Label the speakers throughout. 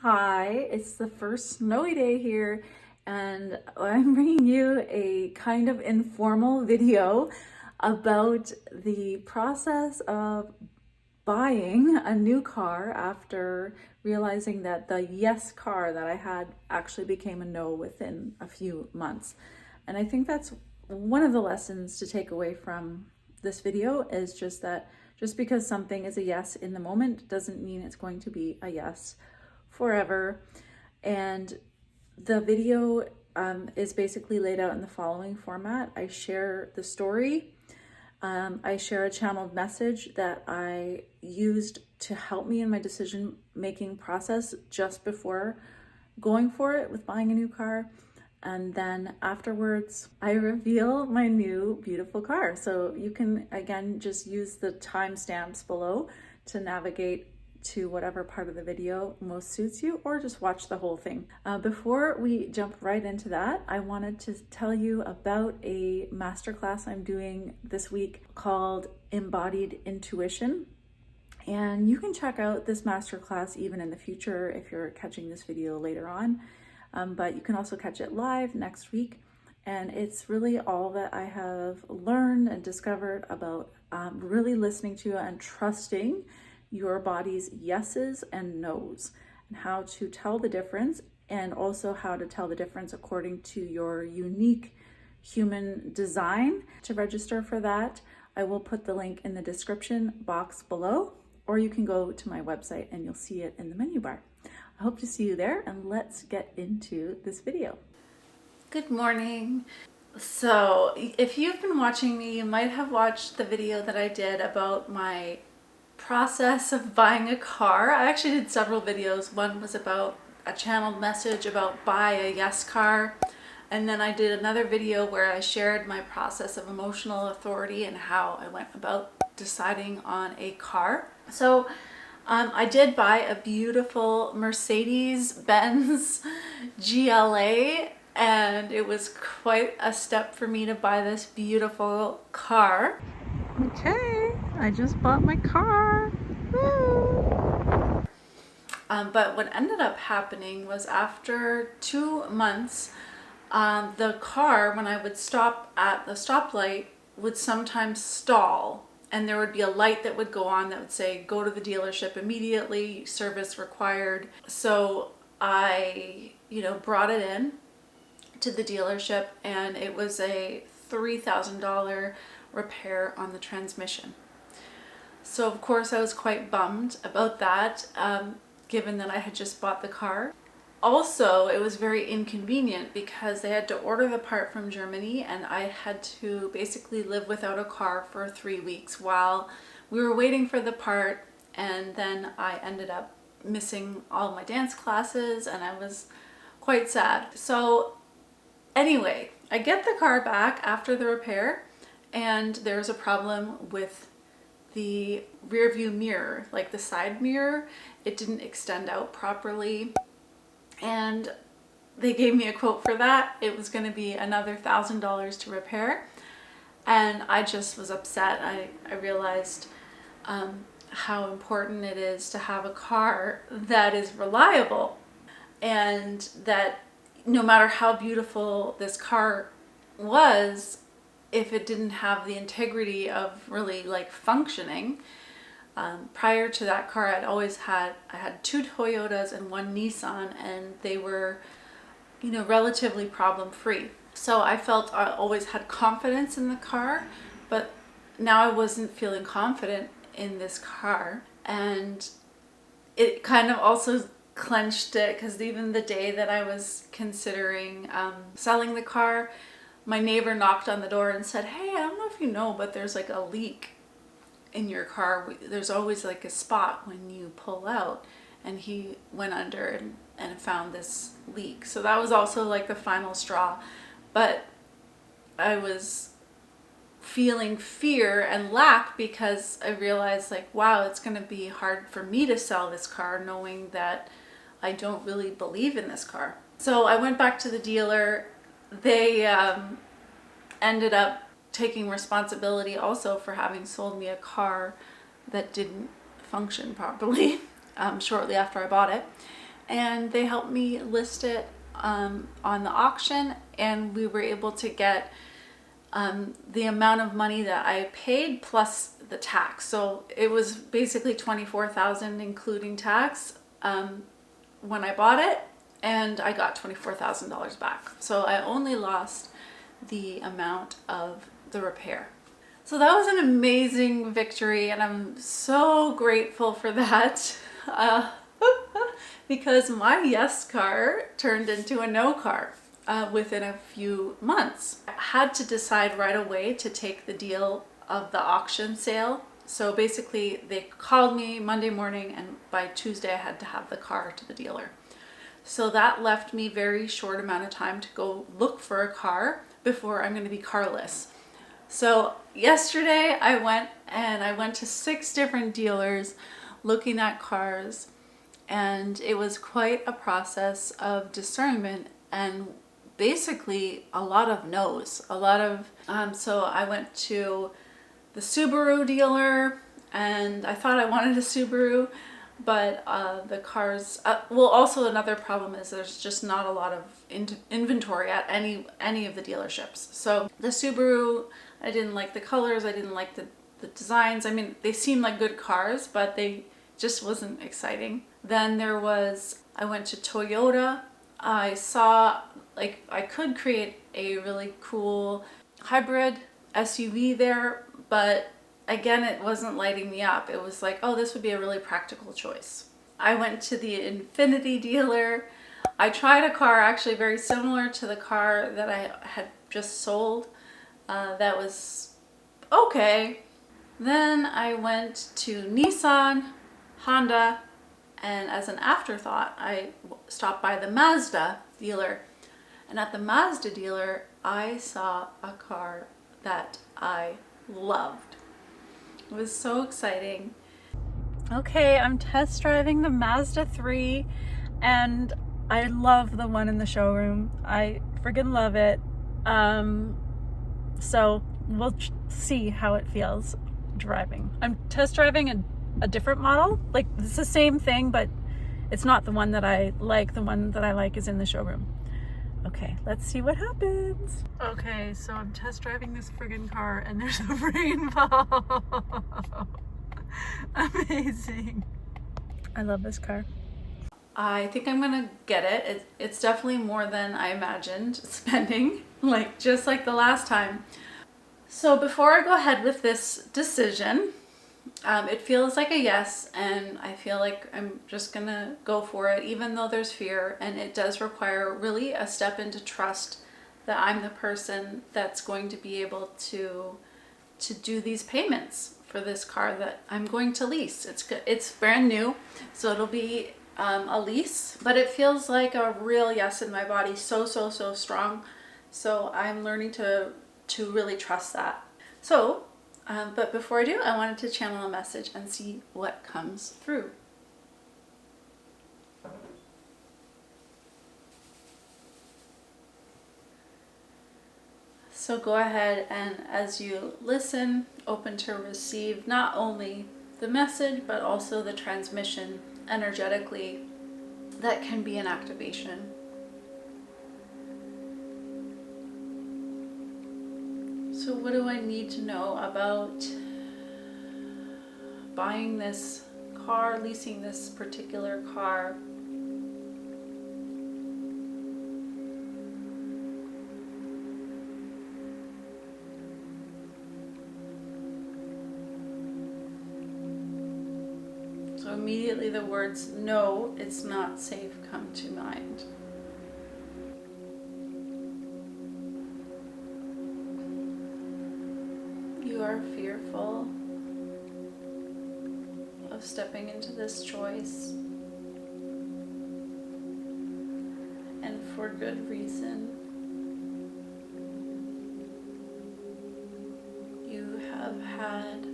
Speaker 1: Hi, it's the first snowy day here, and I'm bringing you a kind of informal video about the process of buying a new car after realizing that the yes car that I had actually became a no within a few months. And I think that's one of the lessons to take away from this video is just that just because something is a yes in the moment doesn't mean it's going to be a yes forever. And the video is basically laid out in the following format. I share the story. I share a channeled message that I used to help me in my decision-making process just before going for it with buying a new car. And then afterwards, I reveal my new beautiful car. So you can, again, just use the timestamps below to navigate to whatever part of the video most suits you, or just watch the whole thing. Before we jump right into that, I wanted to tell you about a masterclass I'm doing this week called Embodied Intuition. And you can check out this masterclass even in the future if you're catching this video later on. But you can also catch it live next week. And it's really all that I have learned and discovered about really listening to and trusting your body's yeses and nos, and how to tell the difference, and also how to tell the difference according to your unique human design. To register for that, I will put the link in the description box below, or you can go to my website and you'll see it in the menu bar. I hope to see you there, and let's get into this video. Good morning. So if you've been watching me, you might have watched the video that I did about my process of buying a car. I actually did several videos. One was about a channeled message about buy a yes car. And then I did another video where I shared my process of emotional authority and how I went about deciding on a car. So I did buy a beautiful Mercedes-Benz GLA, and it was quite a step for me to buy this beautiful car. Okay, I just bought my car. Woo! But what ended up happening was after 2 months, the car, when I would stop at the stoplight, would sometimes stall. And there would be a light that would go on that would say, go to the dealership immediately, service required. So I, brought it in to the dealership, and it was a $3,000 repair on the transmission. So of course I was quite bummed about that, given that I had just bought the car. Also, it was very inconvenient because they had to order the part from Germany, and I had to basically live without a car for 3 weeks while we were waiting for the part. And then I ended up missing all my dance classes, and I was quite sad. So anyway, I get the car back after the repair, and there's a problem with the rear view mirror, like the side mirror. It didn't extend out properly, and they gave me a quote for that. It was going to be another $1,000 to repair, and I just was upset. I realized how important it is to have a car that is reliable, and that no matter how beautiful this car was, if it didn't have the integrity of really functioning. Prior to that car, I had 2 Toyotas and 1 Nissan, and they were, relatively problem-free. So I felt I always had confidence in the car, but now I wasn't feeling confident in this car. And it kind of also clenched it, because even the day that I was considering selling the car, my neighbor knocked on the door and said, "Hey, I don't know if you know, but there's a leak in your car. There's always a spot when you pull out." And he went under and found this leak. So that was also the final straw. But I was feeling fear and lack because I realized wow, it's going to be hard for me to sell this car knowing that I don't really believe in this car. So I went back to the dealer. They ended up taking responsibility also for having sold me a car that didn't function properly shortly after I bought it. and they helped me list it on the auction, and we were able to get the amount of money that I paid plus the tax. So it was basically $24,000 including tax when I bought it, and I got $24,000 back. So I only lost the amount of the repair. So that was an amazing victory, and I'm so grateful for that. Because my yes car turned into a no car within a few months. I had to decide right away to take the deal of the auction sale. So basically they called me Monday morning, and by Tuesday I had to have the car to the dealer. So that left me very short amount of time to go look for a car before I'm going to be carless. So yesterday I went to 6 different dealers looking at cars, and it was quite a process of discernment and basically a lot of no's. So I went to the Subaru dealer, and I thought I wanted a Subaru, but the cars, also another problem is there's just not a lot of inventory at any of the dealerships. So the Subaru, I didn't like the colors, I didn't like the designs. I mean, they seemed like good cars, but they just wasn't exciting. Then I went to Toyota. I saw, like, I could create a really cool hybrid SUV there, but again, it wasn't lighting me up. It was like, oh, this would be a really practical choice. I went to the Infiniti dealer. I tried a car actually very similar to the car that I had just sold. That was okay. Then I went to Nissan, Honda, and as an afterthought, I stopped by the Mazda dealer. And at the Mazda dealer, I saw a car that I loved. It was so exciting. Okay, I'm test driving the Mazda 3, and I love the one in the showroom. I friggin' love it. So we'll see how it feels driving. I'm test driving a different model. Like, it's the same thing, but it's not the one that I like. The one that I like is in the showroom. Okay, let's see what happens. Okay, so I'm test driving this friggin' car, and there's a rainbow. Amazing. I love this car. I think I'm gonna get it. It's definitely more than I imagined spending, just like the last time. So before I go ahead with this decision, it feels like a yes, and I feel like I'm just gonna go for it, even though there's fear, and it does require really a step into trust that I'm the person that's going to be able to do these payments for this car that I'm going to lease. It's brand new, so it'll be a lease, but it feels like a real yes in my body, so strong. So I'm learning to really trust that. So but before I do, I wanted to channel a message and see what comes through. So go ahead and, as you listen, open to receive not only the message, but also the transmission energetically that can be an activation. So what do I need to know about buying this car, leasing this particular car? So immediately the words, no, it's not safe, come to mind. You are fearful of stepping into this choice, and for good reason. You have had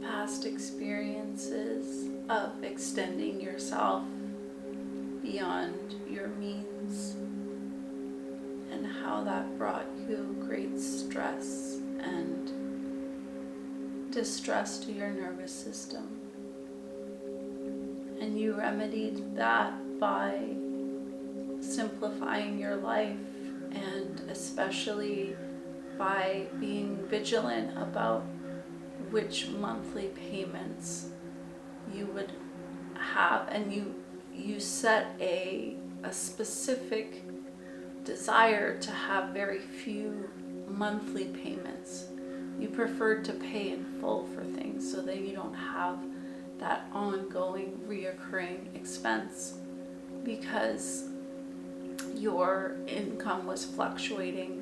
Speaker 1: past experiences of extending yourself beyond your means, and how that brought you great stress and distress to your nervous system. And you remedied that by simplifying your life, and especially by being vigilant about which monthly payments you would have, and you set a specific desire to have very few monthly payments. You prefer to pay in full for things so that you don't have that ongoing reoccurring expense because your income was fluctuating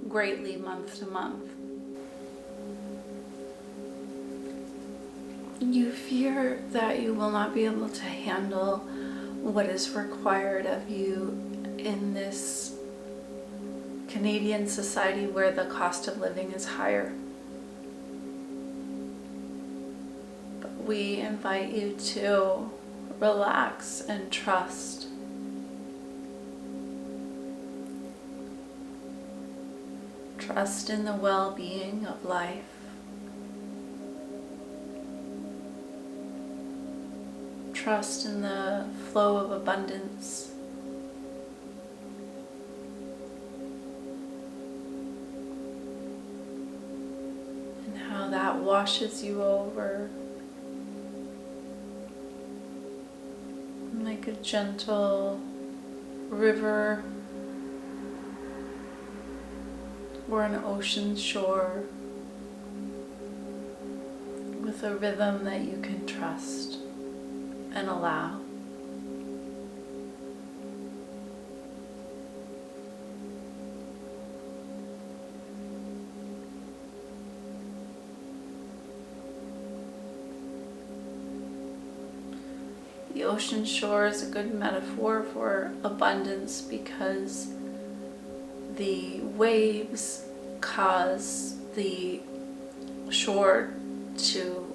Speaker 1: greatly month to month. You fear that you will not be able to handle what is required of you in this Canadian society where the cost of living is higher. But we invite you to relax and trust. Trust in the well-being of life. Trust in the flow of abundance. And how that washes you over like a gentle river or an ocean shore with a rhythm that you can trust and allow. The ocean shore is a good metaphor for abundance because the waves cause the shore to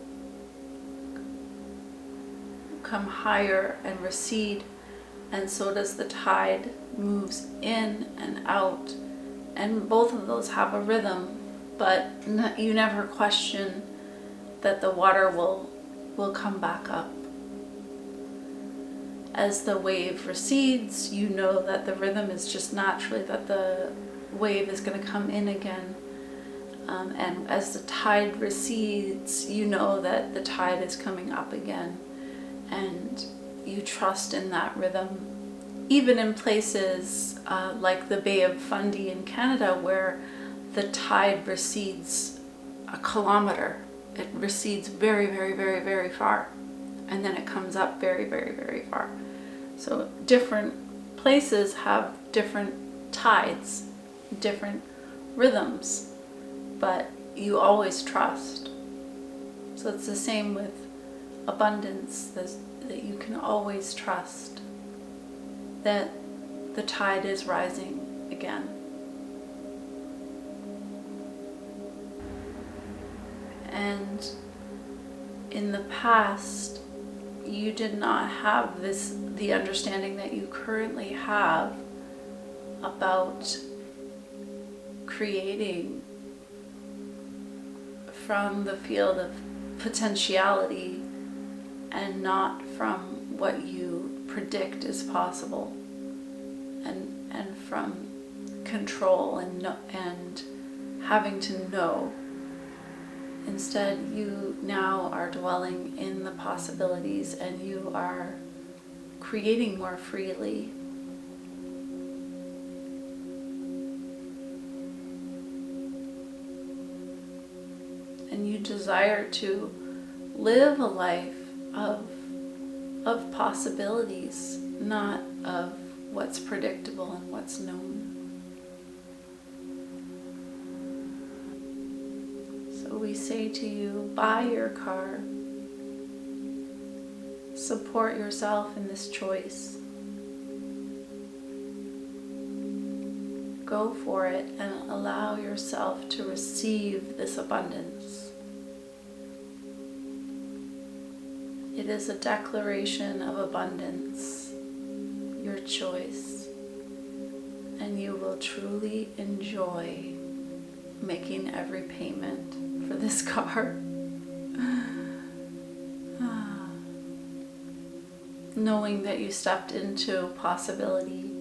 Speaker 1: come higher and recede, and so does the tide, moves in and out, and both of those have a rhythm, but you never question that the water will come back up. As the wave recedes, you know that the rhythm is just naturally that the wave is going to come in again. And as the tide recedes, you know that the tide is coming up again. And you trust in that rhythm. Even in places like the Bay of Fundy in Canada, where the tide recedes a kilometer. It recedes very, very, very, very far. And then it comes up very, very, very far. So different places have different tides, different rhythms, but you always trust. So it's the same with abundance, that you can always trust that the tide is rising again. And in the past, you did not have the understanding that you currently have about creating from the field of potentiality and not from what you predict is possible, and from control and having to know. Instead, you now are dwelling in the possibilities and you are creating more freely. And you desire to live a life of possibilities, not of what's predictable and what's known. So we say to you, buy your car. Support yourself in this choice. Go for it and allow yourself to receive this abundance. It is a declaration of abundance, your choice, and you will truly enjoy making every payment for this car. knowing that you stepped into possibility.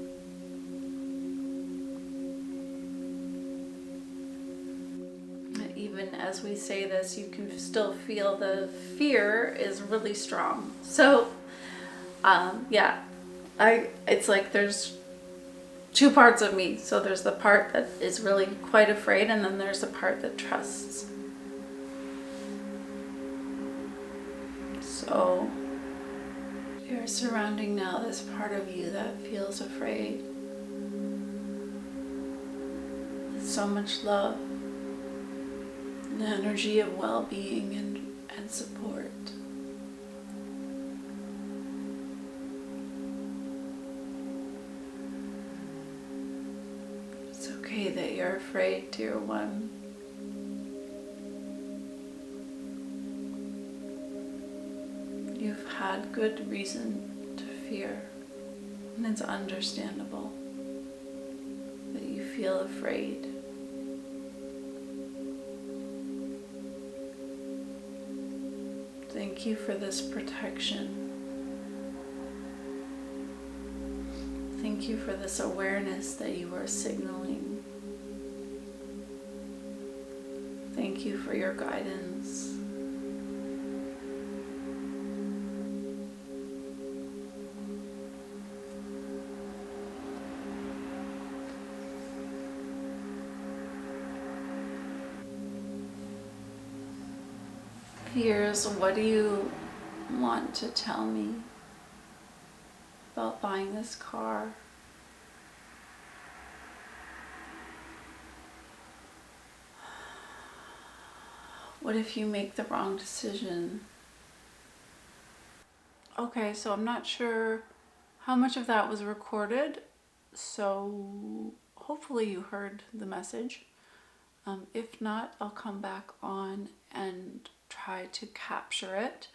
Speaker 1: Even as we say this, you can still feel the fear is really strong. So, it's like there's two parts of me. So there's the part that is really quite afraid, and then there's the part that trusts. So you're surrounding now this part of you that feels afraid. With so much love, an energy of well-being and support. It's okay that you're afraid, dear one. You've had good reason to fear, and it's understandable that you feel afraid. Thank you for this protection. Thank you for this awareness that you are signaling. Thank you for your guidance. Fears, what do you want to tell me about buying this car? What if you make the wrong decision? Okay, so I'm not sure how much of that was recorded, so hopefully you heard the message. If not, I'll come back on and try to capture it.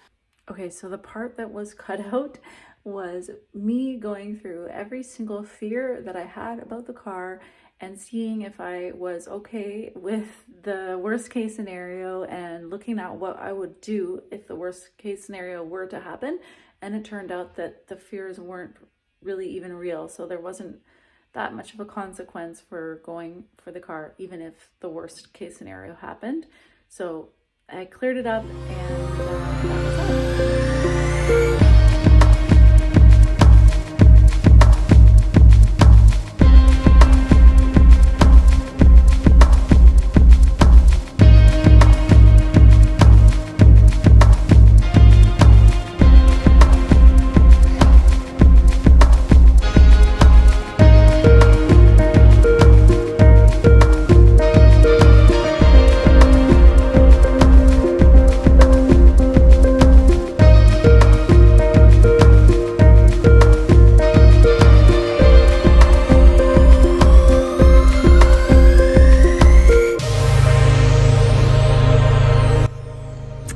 Speaker 1: Okay, so the part that was cut out was me going through every single fear that I had about the car and seeing if I was okay with the worst case scenario and looking at what I would do if the worst case scenario were to happen. And it turned out that the fears weren't really even real. So there wasn't that much of a consequence for going for the car, even if the worst case scenario happened. So I cleared it up, and that was it.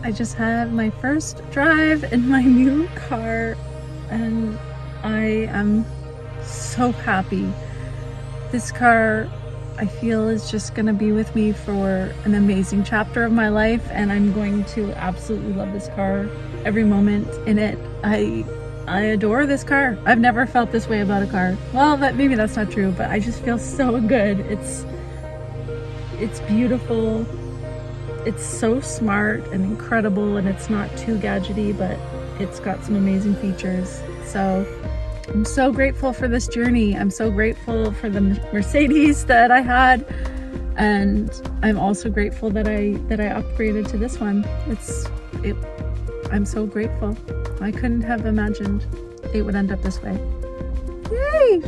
Speaker 1: I just had my first drive in my new car, and I am so happy. This car, I feel, is just gonna be with me for an amazing chapter of my life, and I'm going to absolutely love this car every moment in it. I adore this car. I've never felt this way about a car. Well, maybe that's not true, but I just feel so good. It's beautiful. It's so smart and incredible, and it's not too gadgety, but it's got some amazing features. So I'm so grateful for this journey. I'm so grateful for the Mercedes that I had, and I'm also grateful that I upgraded to this one. I'm so grateful. I couldn't have imagined it would end up this way. Yay!